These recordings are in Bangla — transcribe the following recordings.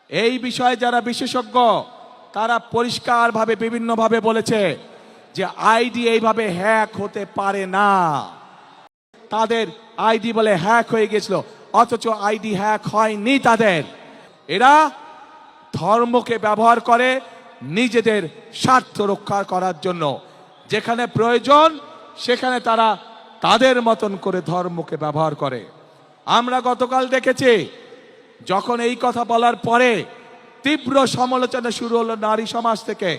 এই বিষয়ে যারা বিশেষজ্ঞ তারা পরিষ্কারভাবে বিভিন্নভাবে বলেছে যে আইডি এইভাবে হ্যাক হতে পারে না। তাদের আইডি বলে হ্যাক হয়ে গেছিল, অথচ আইডি হ্যাক হয়নি তাদের। এরা ধর্মকে ব্যবহার করে নিজেদের স্বার্থ রক্ষা করার জন্য। যেখানে প্রয়োজন সেখানে তারা তাদের মতন করে ধর্মকে ব্যবহার করে। আমরা গতকাল দেখেছি যখন এই কথা বলার পরে তীব্র সমালোচনা শুরু হলো নারী সমাজ থেকে,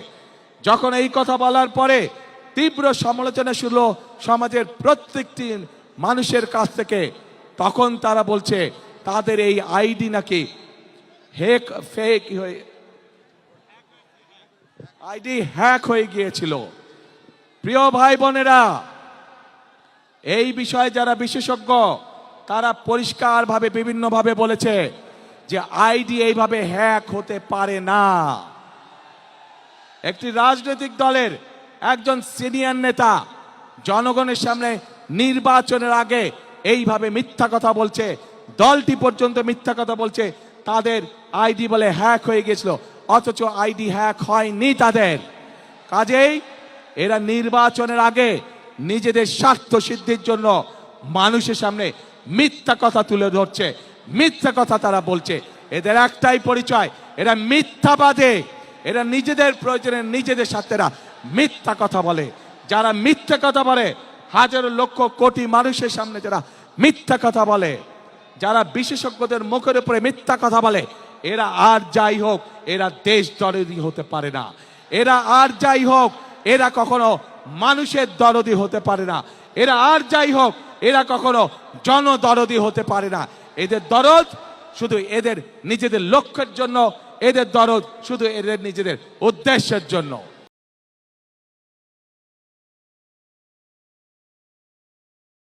যখন এই কথা বলার পরে তীব্র সমালোচনা শুরু হলো সমাজের প্রত্যেকটি মানুষের কাছ থেকে, তখন তারা বলছে তাদের এই আইডি নাকি ফেক হয়ে আইডি হ্যাক হয়ে গিয়েছিল। প্রিয় ভাই বোনেরা, এই বিষয়ে যারা বিশেষজ্ঞ তারা পরিষ্কারভাবে বিভিন্নভাবে বলেছে যে আইডি এইভাবে হ্যাক হতে পারে না। একটি রাজনৈতিক দলের একজন সিনিয়র নেতা জনগণের সামনে নির্বাচনের আগে এইভাবে মিথ্যা কথা বলছে, দলটি পর্যন্ত মিথ্যা কথা বলছে তাদের আইডি বলে হ্যাক হয়ে গেছিল, অথচ আইডি হ্যাক হয়নি তাদের। কাজেই এরা নির্বাচনের আগে নিজেদের স্বার্থ সিদ্ধির জন্য মানুষের সামনে মিথ্যা কথা তুলে ধরছে, মিথ্যা কথা তারা বলছে। এদের একটাই পরিচয়, এরা মিথ্যাবাদী। এরা নিজেদের প্রয়োজনে নিজেদের স্বার্থেরা মিথ্যা কথা বলে। যারা মিথ্যা কথা বলে, হাজারো লক্ষ কোটি মানুষের সামনে যারা মিথ্যা কথা বলে, যারা বিশেষজ্ঞদের মুখের উপরে মিথ্যা কথা বলে, এরা আর যাই হোক এরা দেশ দরদি হতে পারে না। এরা আর যাই হোক এরা কখনো মানুষের দরদি হতে পারে না। এরা আর যাই হোক এরা কখনো জনদরদি হতে পারে না। এদের দরদ শুধু এদের নিজেদের লক্ষ্যের জন্য, এদের দরদ শুধু এদের নিজেদের উদ্দেশ্যের জন্য।